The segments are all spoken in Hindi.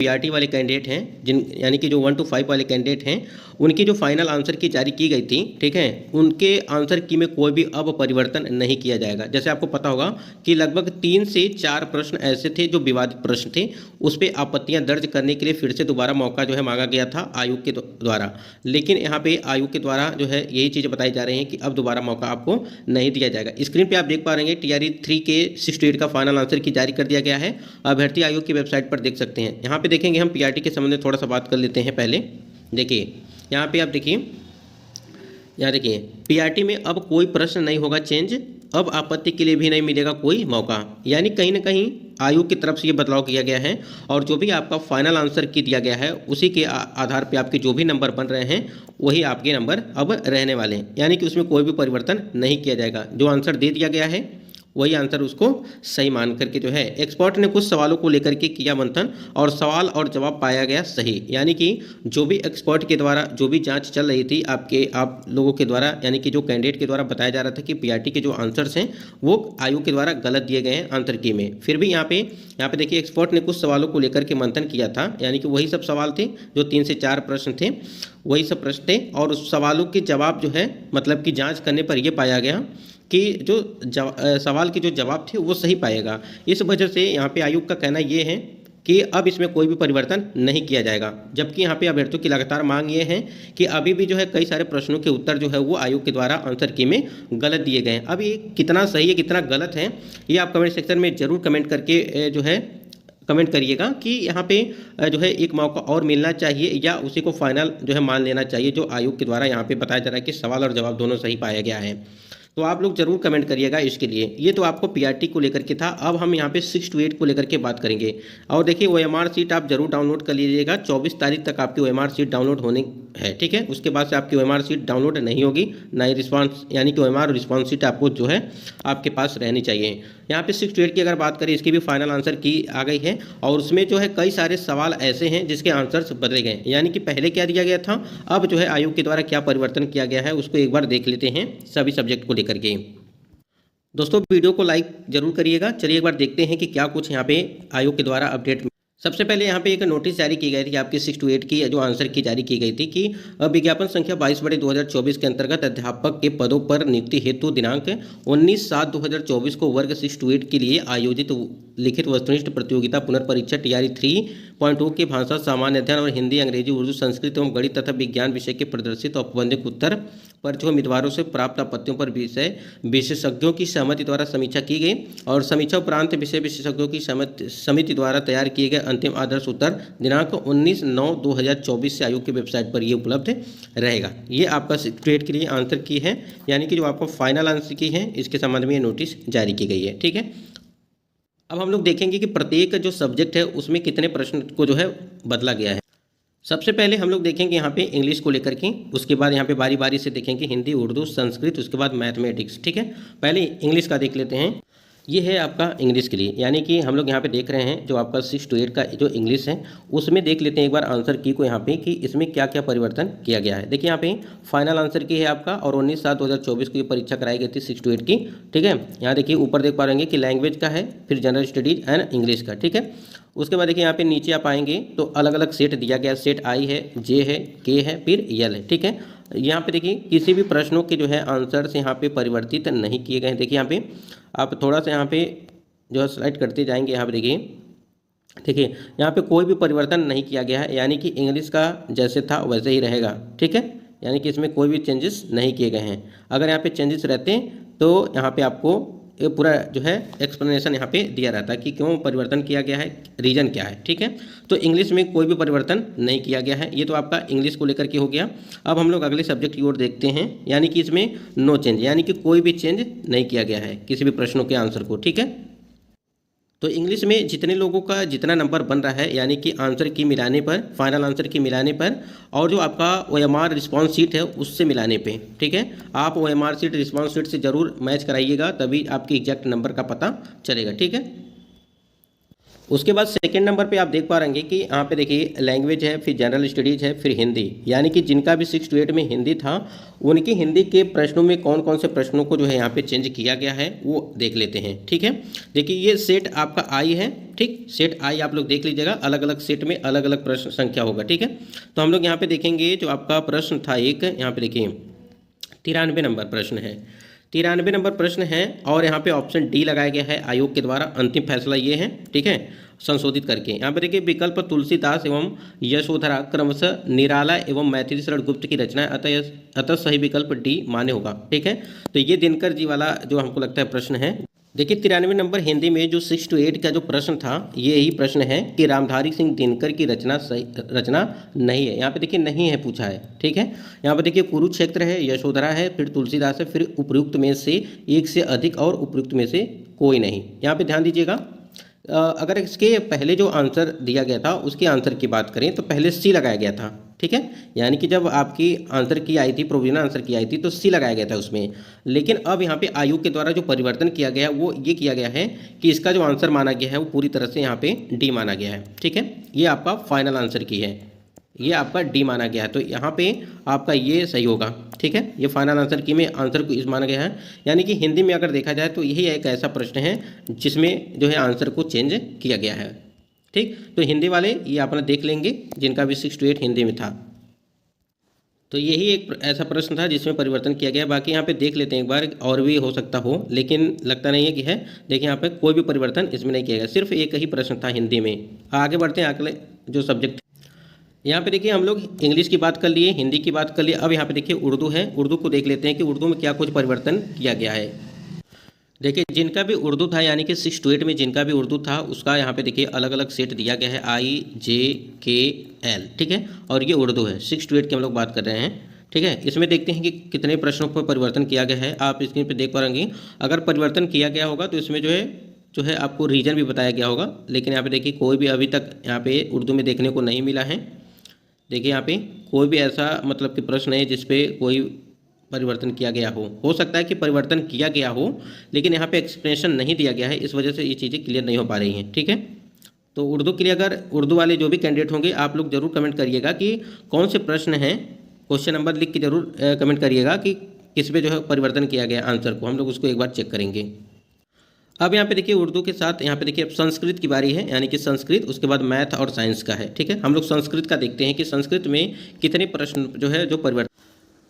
पीआरटी वाले कैंडिडेट हैं जिन यानी कि जो 1 to 5 वाले कैंडिडेट हैं उनकी जो फाइनल आंसर की जारी की गई थी, ठीक है, उनके आंसर की में कोई भी अब परिवर्तन नहीं किया जाएगा। जैसे आपको पता होगा कि लगभग 3 से 4 प्रश्न ऐसे थे जो विवादित प्रश्न थे, उस पर आपत्तियां दर्ज करने के लिए फिर से दोबारा मौका जो है मांगा गया था आयोग के द्वारा। लेकिन यहाँ पे आयोग के द्वारा जो है यही चीज़ बताई जा रही है कि अब दोबारा मौका आपको नहीं दिया जाएगा। स्क्रीन पर आप देख पा रहे हैं TRE 3 के 6 to 8 का फाइनल आंसर की जारी कर दिया गया है। अभ्यर्थी आयोग की वेबसाइट पर देख सकते हैं। यहाँ पे देखेंगे हम पीआरटी के संबंध में थोड़ा सा बात कर लेते हैं। पहले देखिए यहाँ पे आप देखिए, यहाँ देखिए पीआरटी में अब कोई प्रश्न नहीं होगा चेंज, अब आपत्ति के लिए भी नहीं मिलेगा कोई मौका। यानी कहीं ना कहीं आयोग की तरफ से ये बदलाव किया गया है और जो भी आपका फाइनल आंसर की दिया गया है उसी के आधार पे आपके जो भी नंबर बन रहे हैं वही आपके नंबर अब रहने वाले हैं। यानी कि उसमें कोई भी परिवर्तन नहीं किया जाएगा। जो आंसर दे दिया गया है वही आंसर उसको सही मान करके जो है एक्सपर्ट ने कुछ सवालों को लेकर के किया मंथन और सवाल और जवाब पाया गया सही। यानी कि जो भी एक्सपर्ट के द्वारा जो भी जांच चल रही थी आप लोगों के द्वारा, यानी कि जो कैंडिडेट के द्वारा बताया जा रहा था कि पीआरटी के जो आंसर्स हैं वो आयोग के द्वारा गलत दिए गए हैं आंसर की में, फिर भी यहाँ पे देखिए एक्सपर्ट ने कुछ सवालों को लेकर के मंथन किया था। यानी कि वही सब सवाल थे जो 3 से 4 प्रश्न थे, वही सब प्रश्न थे और उस सवालों के जवाब जो है मतलब कि जाँच करने पर यह पाया गया कि जो सवाल के जो जवाब थे वो सही पाएगा। इस वजह से यहाँ पे आयोग का कहना ये है कि अब इसमें कोई भी परिवर्तन नहीं किया जाएगा। जबकि यहाँ पे अभ्यर्थियों की लगातार मांग ये है कि अभी भी जो है कई सारे प्रश्नों के उत्तर जो है वो आयोग के द्वारा आंसर की में गलत दिए गए हैं। अब ये कितना सही है कितना गलत है ये आप कमेंट सेक्शन में ज़रूर कमेंट करके जो है कमेंट करिएगा कि यहाँ पे जो है एक मौका और मिलना चाहिए या उसी को फाइनल जो है मान लेना चाहिए जो आयोग के द्वारा यहाँ पे बताया जा रहा है कि सवाल और जवाब दोनों सही पाया गया है। तो आप लोग जरूर कमेंट करिएगा इसके लिए। ये तो आपको पीआरटी को लेकर के था। अब हम यहाँ पे 6 to 8 को लेकर के बात करेंगे। और देखिए OMR सीट आप जरूर डाउनलोड कर लीजिएगा। 24 तारीख तक आपकी OMR सीट डाउनलोड होने है, ठीक है। उसके बाद से आपकी OMR सीट डाउनलोड नहीं होगी, ना ही रिस्पांस, यानी कि OMR रिस्पांस सीट आपको जो है आपके पास रहनी चाहिए। यहाँ पे 6 to 8 की अगर बात करें इसकी भी फाइनल आंसर की आ गई है और उसमें जो है कई सारे सवाल ऐसे हैं जिसके आंसर्स बदले गए। यानी कि पहले क्या दिया गया था, अब जो है आयोग के द्वारा क्या परिवर्तन किया गया है उसको एक बार देख लेते हैं सभी सब्जेक्ट को लेकर के। दोस्तों वीडियो को लाइक जरूर करिएगा। चलिए एक बार देखते हैं कि क्या कुछ यहाँ पे आयोग के द्वारा अपडेट। सबसे पहले यहाँ पे एक नोटिस जारी की गई थी आपकी 6 to 8 की जो आंसर की जारी की गई थी कि विज्ञापन संख्या 22/2024 के अंतर्गत अध्यापक के पदों पर नियुक्ति हेतु दिनांक 19/7/2024 को वर्ग 6 to 8 के लिए आयोजित लिखित वस्तुनिष्ठ प्रतियोगिता पुनर्परीक्षा TRE 3.2 के भाषा सामान्य अध्ययन और हिंदी अंग्रेजी उर्दू संस्कृत एवं गणित तथा विज्ञान विषय के प्रदर्शित औपबंधिक उत्तर पर जो उम्मीदवारों से प्राप्त आपत्तियों पर विषय विशेषज्ञों की सहमति द्वारा समीक्षा की गई और समीक्षा उपरांत विषय विशेषज्ञों की समिति द्वारा तैयार किए गए अंतिम आदर्श उत्तर दिनांक 19/9/2024 से आयोग की वेबसाइट पर ये उपलब्ध रहेगा। ये आपका 6 to 8 के लिए आंसर की है, यानी कि जो आपको फाइनल आंसर की है इसके संबंध में ये नोटिस जारी की गई है, ठीक है। अब हम लोग देखेंगे कि प्रत्येक जो सब्जेक्ट है उसमें कितने प्रश्न को जो है बदला गया है। सबसे पहले हम लोग देखेंगे यहाँ पे इंग्लिश को लेकर के, उसके बाद यहाँ पे बारी बारी से देखेंगे हिंदी उर्दू संस्कृत, उसके बाद मैथमेटिक्स, ठीक है। पहले इंग्लिश का देख लेते हैं। ये है आपका इंग्लिश के लिए, यानी कि हम लोग यहाँ पे देख रहे हैं जो आपका 6 to 8 का जो इंग्लिश है उसमें देख लेते हैं एक बार आंसर की को यहाँ पे कि इसमें क्या क्या परिवर्तन किया गया है। देखिए यहाँ पे फाइनल आंसर की है आपका और 19/7/2024 को ये परीक्षा कराई गई थी 6 to 8 की, ठीक है। यहाँ देखिए ऊपर देख पा रहे कि लैंग्वेज का है, फिर जनरल स्टडीज एंड इंग्लिश का, ठीक है। उसके बाद देखिए यहाँ पे नीचे आप आएंगे तो अलग अलग सेट दिया गया, सेट I है, J है, K है, फिर L है, ठीक है। यहाँ पे देखिए किसी भी प्रश्नों के जो है आंसर्स यहाँ पे परिवर्तित नहीं किए गए हैं। देखिए यहाँ पे आप थोड़ा सा यहाँ पे जो है स्लाइड करते जाएंगे, यहाँ पे देखिए यहाँ पे कोई भी परिवर्तन नहीं किया गया है, यानी कि इंग्लिश का जैसे था वैसे ही रहेगा, ठीक है। यानी कि इसमें कोई भी चेंजेस नहीं किए गए हैं। अगर यहाँ पे चेंजेस रहते तो यहाँ पे आपको ये पूरा जो है एक्सप्लेनेशन यहाँ पे दिया रहता है कि क्यों परिवर्तन किया गया है, रीजन क्या है, ठीक है। तो इंग्लिश में कोई भी परिवर्तन नहीं किया गया है। ये तो आपका इंग्लिश को लेकर के हो गया। अब हम लोग अगले सब्जेक्ट की ओर देखते हैं, यानी कि इसमें नो चेंज, यानी कि कोई भी चेंज नहीं किया गया है किसी भी प्रश्नों के आंसर को, ठीक है। तो इंग्लिश में जितने लोगों का जितना नंबर बन रहा है, यानी कि आंसर की मिलाने पर, फाइनल आंसर की मिलाने पर और जो आपका OMR रिस्पांस शीट है उससे मिलाने पे, ठीक है। आप OMR शीट रिस्पांस शीट से ज़रूर मैच कराइएगा, तभी आपकी एग्जैक्ट नंबर का पता चलेगा, ठीक है। उसके बाद सेकंड नंबर पे आप देख पा रहेंगे कि यहाँ पे देखिए लैंग्वेज है, फिर जनरल स्टडीज है, फिर हिंदी, यानी कि जिनका भी 6 to 8 में हिंदी था उनकी हिंदी के प्रश्नों में कौन कौन से प्रश्नों को जो है यहाँ पे चेंज किया गया है वो देख लेते हैं। ठीक है, देखिए ये सेट आपका आई है, ठीक, सेट आई आप लोग देख लीजिएगा, अलग अलग सेट में अलग अलग प्रश्न संख्या होगा। ठीक है, तो हम लोग यहाँ पे देखेंगे जो आपका प्रश्न था एक, यहाँ पे देखिए 93 नंबर प्रश्न है, 93 नंबर प्रश्न है और यहाँ पे ऑप्शन डी लगाया गया है आयोग के द्वारा, अंतिम फैसला ये है। ठीक है, संशोधित करके यहाँ पे देखिए विकल्प तुलसीदास एवं यशोधरा क्रमशः निराला एवं मैथिली शरण गुप्त की रचना है, अतः सही विकल्प डी मान्य होगा। ठीक है, तो ये दिनकर जी वाला जो हमको लगता है प्रश्न है। देखिए 93 नंबर हिंदी में जो 6 to 8 का जो प्रश्न था ये ही प्रश्न है कि रामधारी सिंह दिनकर की रचना नहीं है, यहाँ पे देखिए नहीं है पूछा है। ठीक है, यहाँ पे देखिए कुरुक्षेत्र है, यशोधरा है, फिर तुलसीदास है, फिर उपयुक्त में से एक से अधिक और उपयुक्त में से कोई नहीं। यहाँ पे ध्यान दीजिएगा, अगर इसके पहले जो आंसर दिया गया था उसके आंसर की बात करें तो पहले सी लगाया गया था। ठीक है, यानी कि जब आपकी आंसर की आई थी, प्रोविजनल आंसर की आई थी तो सी लगाया गया था उसमें, लेकिन अब यहाँ पे आयोग के द्वारा जो परिवर्तन किया गया वो ये किया गया है कि इसका जो आंसर माना गया है वो पूरी तरह से यहाँ पे डी माना गया है। ठीक है, ये आपका फाइनल आंसर की है, ये आपका डी माना गया है, तो यहाँ पे आपका ये सही होगा। ठीक है, ये फाइनल आंसर की में आंसर को इस माना गया है, यानी कि हिंदी में अगर देखा जाए तो यही एक ऐसा प्रश्न है जिसमें जो है आंसर को चेंज किया गया है। ठीक, तो हिंदी वाले ये अपना देख लेंगे जिनका भी 6 to 8 हिंदी में था, तो यही एक ऐसा प्रश्न था जिसमें परिवर्तन किया गया। बाकी यहाँ पे देख लेते हैं एक बार, और भी हो सकता हो लेकिन लगता नहीं है कि है। देखिए यहाँ पे कोई भी परिवर्तन इसमें नहीं किया गया, सिर्फ एक ही प्रश्न था हिंदी में। आगे बढ़ते हैं अगले जो सब्जेक्ट, यहाँ पे देखिए हम लोग इंग्लिश की बात कर लिए, हिंदी की बात कर लिए, अब यहाँ पे देखिए उर्दू है। उर्दू को देख लेते हैं कि उर्दू में क्या कुछ परिवर्तन किया गया है। देखिए जिनका भी उर्दू था, यानी कि 6 to 8 में जिनका भी उर्दू था उसका यहाँ पे देखिए अलग अलग सेट दिया गया है, IJKL। ठीक है, और ये उर्दू है, 6 to 8 की हम लोग बात कर रहे हैं। ठीक है, इसमें देखते हैं कि कितने प्रश्नों पर परिवर्तन किया गया है। आप स्क्रीन पर देख पा रहे हैं, अगर परिवर्तन किया गया होगा तो इसमें जो है आपको रीजन भी बताया गया होगा, लेकिन यहाँ पे देखिए कोई भी अभी तक यहाँ पे उर्दू में देखने को नहीं मिला है। देखिए यहाँ पे कोई भी ऐसा मतलब कि प्रश्न है जिस पे कोई परिवर्तन किया गया हो सकता है कि परिवर्तन किया गया हो लेकिन यहाँ पे एक्सप्लेनेशन नहीं दिया गया है, इस वजह से ये चीज़ें क्लियर नहीं हो पा रही हैं। ठीक है, तो उर्दू के लिए अगर उर्दू वाले जो भी कैंडिडेट होंगे आप लोग जरूर कमेंट करिएगा कि कौन से प्रश्न हैं, क्वेश्चन नंबर लिख के जरूर कमेंट करिएगा कि किस पे जो है परिवर्तन किया गया आंसर को, हम लोग उसको एक बार चेक करेंगे। अब यहाँ पे देखिए उर्दू के साथ यहाँ पे देखिए अब संस्कृत की बारी है, यानी कि संस्कृत, उसके बाद मैथ और साइंस का है। ठीक है, हम लोग संस्कृत का देखते हैं कि संस्कृत में कितने प्रश्न जो है जो परिवर्तन,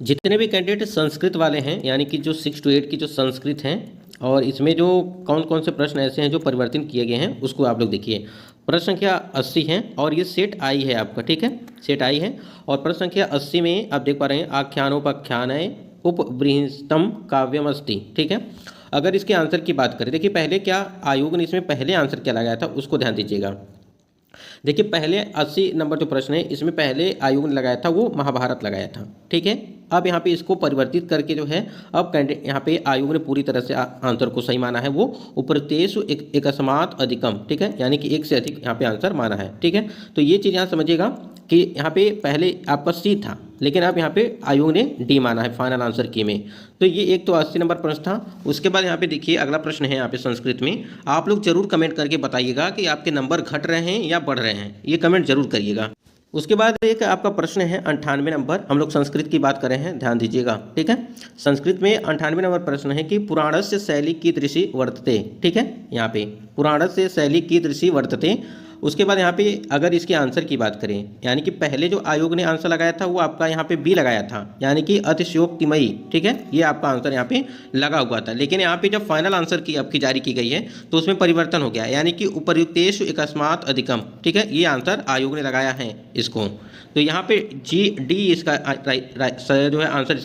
जितने भी कैंडिडेट संस्कृत वाले हैं यानी कि जो 6 to 8 की जो संस्कृत हैं, और इसमें जो कौन कौन से प्रश्न ऐसे हैं जो परिवर्तन किए गए हैं उसको आप लोग देखिए। प्रश्न संख्या 80 है और ये सेट आई है आपका। ठीक है, सेट आई है, और प्रश्न संख्या 80 में आप देख पा रहे हैं आख्यानोपाख्यान उपबृंहितम काव्यमस्ति। ठीक है, अगर इसके आंसर की बात करें, देखिए पहले क्या आयोग ने इसमें पहले आंसर क्या लगाया था उसको ध्यान दीजिएगा। देखिए पहले 80 नंबर जो प्रश्न है इसमें पहले आयोग ने लगाया था वो महाभारत लगाया था। ठीक है, अब यहाँ पे इसको परिवर्तित करके जो है अब कैंडिडेट यहाँ पे आयोग ने पूरी तरह से आंसर को सही माना है, वो उपरतेषु एकस्मात् अधिकम। ठीक है, यानी कि एक से अधिक यहाँ पे आंसर माना है। ठीक है, तो ये चीज़ यहाँ समझिएगा कि यहाँ पे पहले आपका सी था लेकिन अब यहाँ पे आयोग ने डी माना है फाइनल आंसर की में। तो ये एक तो 80 नंबर प्रश्न था। उसके बाद यहाँ पे देखिए अगला प्रश्न है यहाँ पे संस्कृत में, आप लोग जरूर कमेंट करके बताइएगा कि आपके नंबर घट रहे हैं या बढ़ रहे हैं, ये कमेंट जरूर करिएगा। उसके बाद एक आपका प्रश्न है 98 नंबर, हम लोग संस्कृत की बात कर रहे हैं, ध्यान दीजिएगा। ठीक है, संस्कृत में 98 नंबर प्रश्न है कि पुराणस्य शैली कीदृशी वर्तते। ठीक है, यहाँ पे पुराणस्य शैली कीदृशी वर्तते। उसके बाद यहाँ पे अगर इसके आंसर की बात करें, यानी कि पहले जो आयोग ने आंसर लगाया था वो आपका यहाँ पे बी लगाया था, यानी कि अतिशयोक्तिमयी। ठीक है, ये आपका आंसर यहाँ पे लगा हुआ था, लेकिन यहाँ पे जब फाइनल आंसर की आपकी जारी की गई है तो उसमें परिवर्तन हो गया, यानी कि उपर्युक्तेषु एकस्मात् अधिकम। ठीक है, ये आंसर आयोग ने लगाया है इसको, तो यहाँ पे डी इसका जो है आंसर,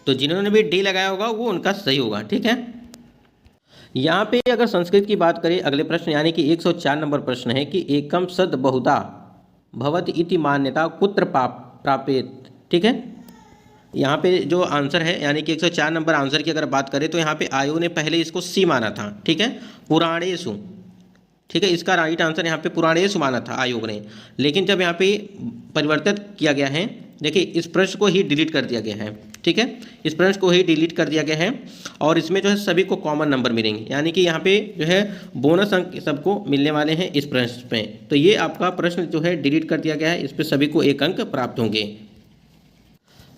तो जिन्होंने भी डी लगाया होगा वो उनका सही होगा। ठीक है, यहाँ पे अगर संस्कृत की बात करें अगले प्रश्न, यानी कि 104 नंबर प्रश्न है कि एकम सद बहुधा भवति इति मान्यता कुत्र प्रापेत। ठीक है, यहाँ पे जो आंसर है यानी कि 104 नंबर आंसर की अगर बात करें तो यहाँ पे आयोग ने पहले इसको सी माना था। ठीक है, पुराणेषु। ठीक है, इसका राइट आंसर यहाँ पे पुराणेषु माना था आयोग ने, लेकिन जब यहाँ पे परिवर्तित किया गया है देखिए इस प्रश्न को ही डिलीट कर दिया गया है, ठीक है, इस प्रश्न को ही डिलीट कर दिया गया है और इसमें जो है सभी को कॉमन नंबर मिलेंगे, यानी कि यहाँ पे जो है बोनस अंक सबको मिलने वाले हैं इस प्रश्न में। तो ये आपका प्रश्न जो है डिलीट कर दिया गया है, इस पर सभी को 1 अंक प्राप्त होंगे।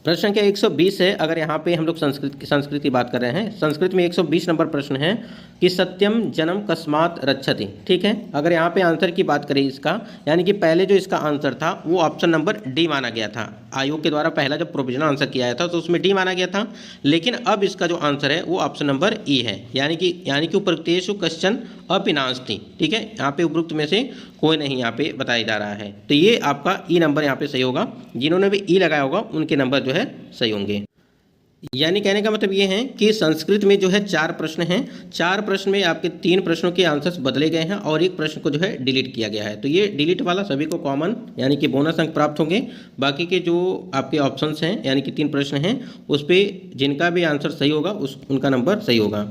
प्रश्न संख्या 120 है। अगर यहाँ पे हम लोग संस्कृत की बात कर रहे हैं, संस्कृत में 120 नंबर प्रश्न है कि सत्यम जन्म कस्मात रक्षति, ठीक है। अगर यहाँ पे आंसर की बात करें इसका, यानी कि पहले जो इसका आंसर था वो ऑप्शन नंबर डी माना गया था। आयोग के द्वारा पहला जब प्रोविजनल आंसर किया गया था तो उसमें डी माना गया था, लेकिन अब इसका जो आंसर है वो ऑप्शन नंबर ई है, यानी कि उपरोक्तेषु कश्चन अपि नास्ति, ठीक है। यहाँ पे उपरोक्त में से कोई नहीं यहाँ पे बताया जा रहा है। तो ये आपका ई नंबर यहाँ पे सही होगा। जिन्होंने भी ई लगाया होगा उनके नंबर जो है सही होंगे। यानी कहने का मतलब ये है कि संस्कृत में जो है 4 प्रश्न हैं, 4 प्रश्न में आपके 3 प्रश्नों के आंसर्स बदले गए हैं और 1 प्रश्न को जो है डिलीट किया गया है। तो ये डिलीट वाला सभी को कॉमन यानी कि बोनस अंक प्राप्त होंगे। बाकी के जो आपके ऑप्शंस हैं यानी कि 3 प्रश्न हैं उस पर जिनका भी आंसर सही होगा उनका नंबर सही होगा।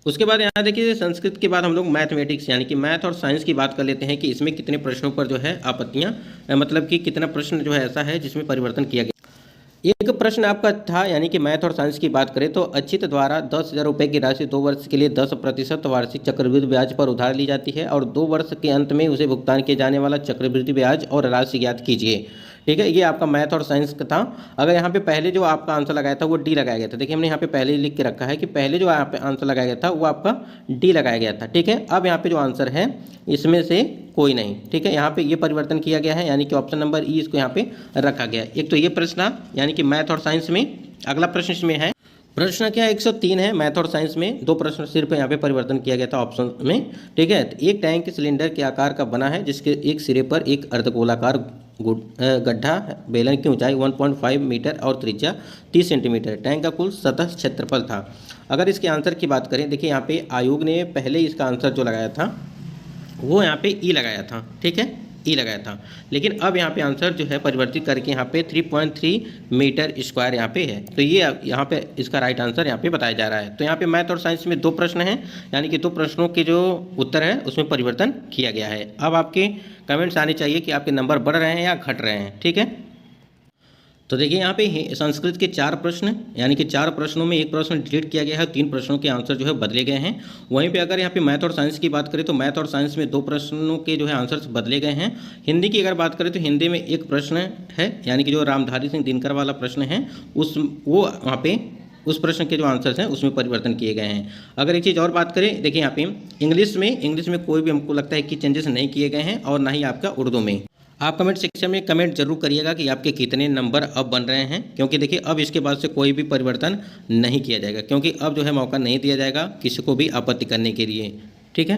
उसके बाद यहाँ देखिए संस्कृत के बाद हम लोग मैथमेटिक्स यानी कि मैथ और साइंस की बात कर लेते हैं कि इसमें कितने प्रश्नों पर जो है आपत्तियाँ, मतलब कि कितना प्रश्न जो है ऐसा है जिसमें परिवर्तन किया गया। एक प्रश्न आपका था यानी कि मैथ और साइंस की बात करें तो अचित द्वारा 10,000 रुपये की राशि 2 वर्ष के लिए 10% वार्षिक चक्रवृद्धि ब्याज पर उधार ली जाती है और 2 वर्ष के अंत में उसे भुगतान किए जाने वाला चक्रवृद्धि ब्याज और राशि ज्ञात कीजिए, ठीक है। ये आपका मैथ और साइंस का था। अगर यहाँ पे पहले जो आपका आंसर लगाया था वो डी लगाया गया था, देखिए हमने यहाँ पे पहले लिख के रखा है कि पहले जो यहाँ पे आंसर लगाया गया था वो आपका डी लगाया गया था, ठीक है। अब यहाँ पे जो आंसर है इसमें से कोई नहीं, ठीक है। यहाँ पे ये परिवर्तन किया गया है यानी कि ऑप्शन नंबर ई इसको यहाँ पे रखा गया। एक तो ये प्रश्न यानी कि मैथ और साइंस में। अगला प्रश्न इसमें है प्रश्न क्या 103 है। मैथ और साइंस में 2 प्रश्न सिर्फ यहाँ पे परिवर्तन किया गया था ऑप्शन में, ठीक है। एक टैंक सिलेंडर के आकार का बना है जिसके एक सिरे पर एक अर्धगोलाकार गड्ढा बेलन की ऊंचाई 1.5 मीटर और त्रिज्या 30 सेंटीमीटर। टैंक का कुल सतह क्षेत्रफल था। अगर इसके आंसर की बात करें, देखिए यहाँ पे आयोग ने पहले इसका आंसर जो लगाया था वो यहाँ पे ई लगाया था, ठीक है, ई लगाया था। लेकिन अब यहाँ पे आंसर जो है परिवर्तित करके यहाँ पे 3.3 मीटर स्क्वायर यहाँ पे है। तो ये यहाँ पे इसका राइट आंसर यहाँ पे बताया जा रहा है। तो यहाँ पे मैथ और साइंस में 2 प्रश्न हैं यानी कि 2 प्रश्नों के जो उत्तर है उसमें परिवर्तन किया गया है। अब आपके कमेंट्स आने चाहिए कि आपके नंबर बढ़ रहे हैं या घट रहे हैं, ठीक है। तो देखिए यहाँ पे संस्कृत के 4 प्रश्न यानी कि 4 प्रश्नों में 1 प्रश्न डिलीट किया गया है, 3 प्रश्नों के आंसर जो है बदले गए हैं। वहीं पे अगर यहाँ पे मैथ और साइंस की बात करें तो मैथ और साइंस में 2 प्रश्नों के जो है आंसर्स बदले गए हैं। हिंदी की अगर बात करें तो हिंदी में 1 प्रश्न है यानी कि जो रामधारी सिंह दिनकर वाला प्रश्न है वो वहाँ पे उस प्रश्न के जो आंसर्स हैं उसमें परिवर्तन किए गए हैं। अगर एक चीज़ और बात करें, देखिए यहाँ पे इंग्लिश में कोई भी हमको लगता है कि चेंजेस नहीं किए गए हैं और ना ही आपका उर्दू में। आप कमेंट सेक्शन में कमेंट जरूर करिएगा कि आपके कितने नंबर अब बन रहे हैं, क्योंकि देखिए अब इसके बाद से कोई भी परिवर्तन नहीं किया जाएगा, क्योंकि अब जो है मौका नहीं दिया जाएगा किसी को भी आपत्ति करने के लिए, ठीक है।